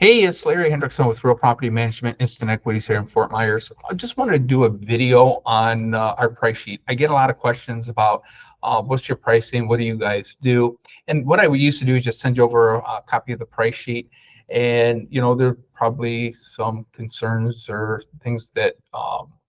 Hey, it's Larry Hendrickson with Real Property Management Instant Equities here in Fort Myers. I just wanted to do a video on our price sheet. I get a lot of questions about what's your pricing, what do you guys do? And what I would used to do is just send you over a copy of the price sheet. And, there are probably some concerns or things that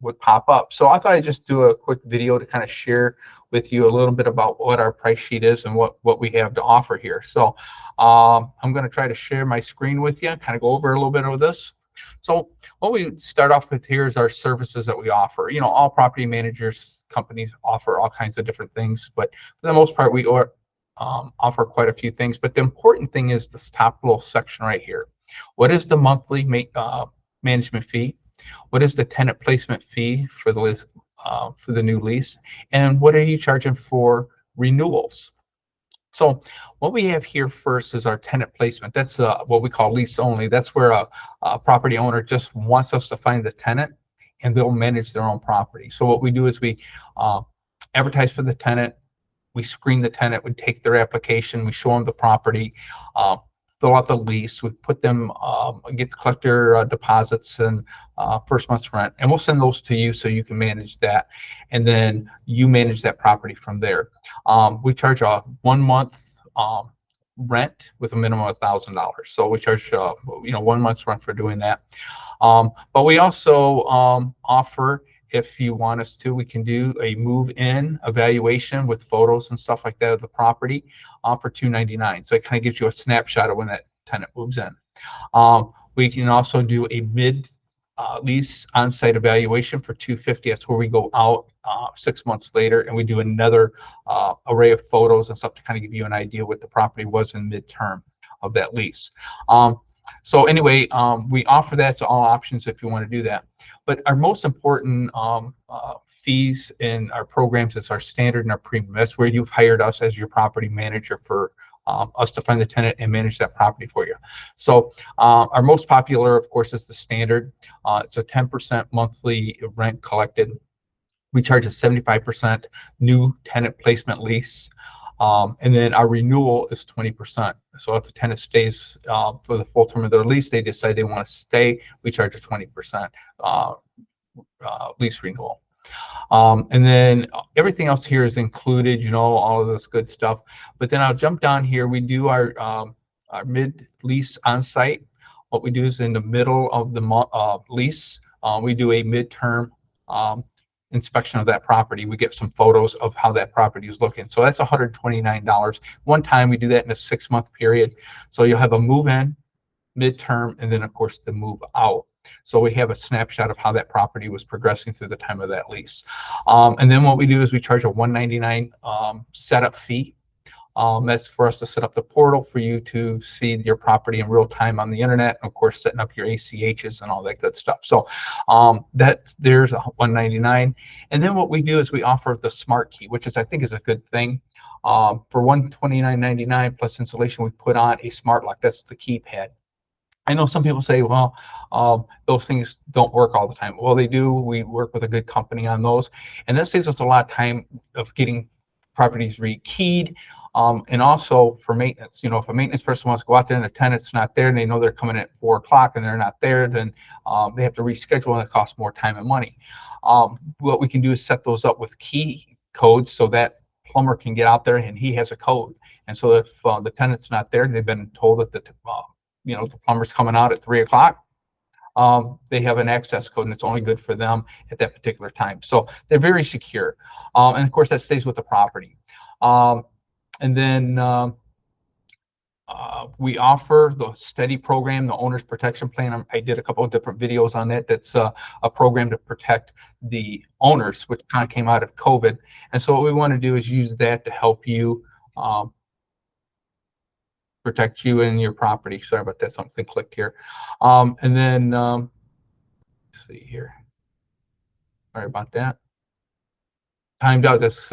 would pop up. So I thought I'd just do a quick video to kind of share with you a little bit about what our price sheet is and what we have to offer here. So I'm going to try to share my screen with you, kind of go over a little bit of this. So what we start off with here is our services that we offer. All property managers companies offer all kinds of different things, but for the most part, we offer quite a few things. But the important thing is this top little section right here. What is the monthly management fee? What is the tenant placement fee for the new lease? And what are you charging for renewals? So what we have here first is our tenant placement. That's what we call lease only. That's where a property owner just wants us to find the tenant and they'll manage their own property. So what we do is we advertise for the tenant, we screen the tenant, we take their application, we show them the property, fill out the lease, we put them, collect their deposits and first month's rent, and we'll send those to you so you can manage that, and then you manage that property from there. We charge a 1 month rent with a minimum of $1,000. So we charge 1 month's rent for doing that. But we also offer, if you want us to, we can do a move-in evaluation with photos and stuff like that of the property for $299. So it kind of gives you a snapshot of when that tenant moves in. We can also do a mid-lease on-site evaluation for $250. That's where we go out 6 months later and we do another array of photos and stuff to kind of give you an idea what the property was in midterm of that lease. So anyway, we offer that to all options if you want to do that. But our most important fees in our programs is our standard and our premium. That's where you've hired us as your property manager for us to find the tenant and manage that property for you. So our most popular, of course, is the standard. It's a 10% monthly rent collected. We charge a 75% new tenant placement lease. And then our renewal is 20%. So if the tenant stays for the full term of their lease, they decide they want to stay, we charge a 20% lease renewal. And then everything else here is included, all of this good stuff. But then I'll jump down here. We do our mid-lease on-site. What we do is in the middle of the lease, we do a midterm inspection of that property. We get some photos of how that property is looking. So that's $129. One time we do that in a 6-month period. So you'll have a move in, midterm, and then of course the move out. So we have a snapshot of how that property was progressing through the time of that lease. And then what we do is we charge a $199 setup fee. That's for us to set up the portal for you to see your property in real time on the internet, and of course setting up your ACHs and all that good stuff. So there's a $199. And then what we do is we offer the smart key, which I think is a good thing. For $129.99 plus installation, we put on a smart lock. That's the keypad. I know some people say, well, those things don't work all the time. Well, they do. We work with a good company on those, and that saves us a lot of time of getting properties rekeyed. And also for maintenance, if a maintenance person wants to go out there and the tenant's not there and they know they're coming at 4 o'clock and they're not there, then they have to reschedule and it costs more time and money. What we can do is set those up with key codes so that plumber can get out there and he has a code. And so if the tenant's not there, they've been told that the plumber's coming out at 3 o'clock. They have an access code and it's only good for them at that particular time. So they're very secure. And of course that stays with the property. And then we offer the STEADY program, the owner's protection plan. I did a couple of different videos on that. That's a program to protect the owners, which kind of came out of COVID. And so what we want to do is use that to help you protect you and your property. Sorry about that, something clicked here. And then, let's see here. Sorry about that. Timed out this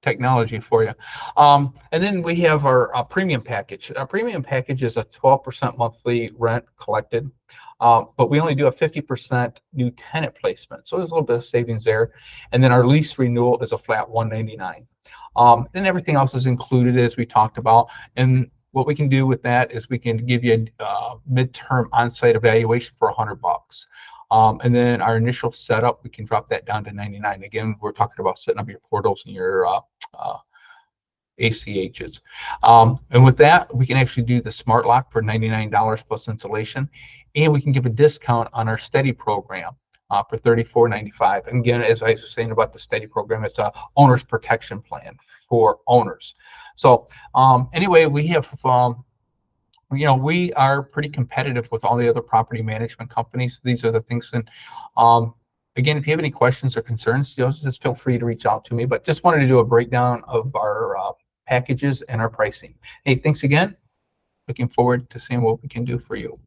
technology for you. And then we have our premium package. Our premium package is a 12% monthly rent collected, but we only do a 50% new tenant placement. So there's a little bit of savings there. And then our lease renewal is a flat $199. Then everything else is included as we talked about. And what we can do with that is we can give you a midterm on-site evaluation for $100. And then our initial setup, we can drop that down to 99. Again, we're talking about setting up your portals and your ACHs. And with that, we can actually do the smart lock for $99 plus installation, and we can give a discount on our Steady program for $34.95. And again, as I was saying about the Steady program, it's a owner's protection plan for owners. So anyway, we have we are pretty competitive with all the other property management companies. These are the things. And again, if you have any questions or concerns, just feel free to reach out to me. But just wanted to do a breakdown of our packages and our pricing. Hey, thanks again. Looking forward to seeing what we can do for you.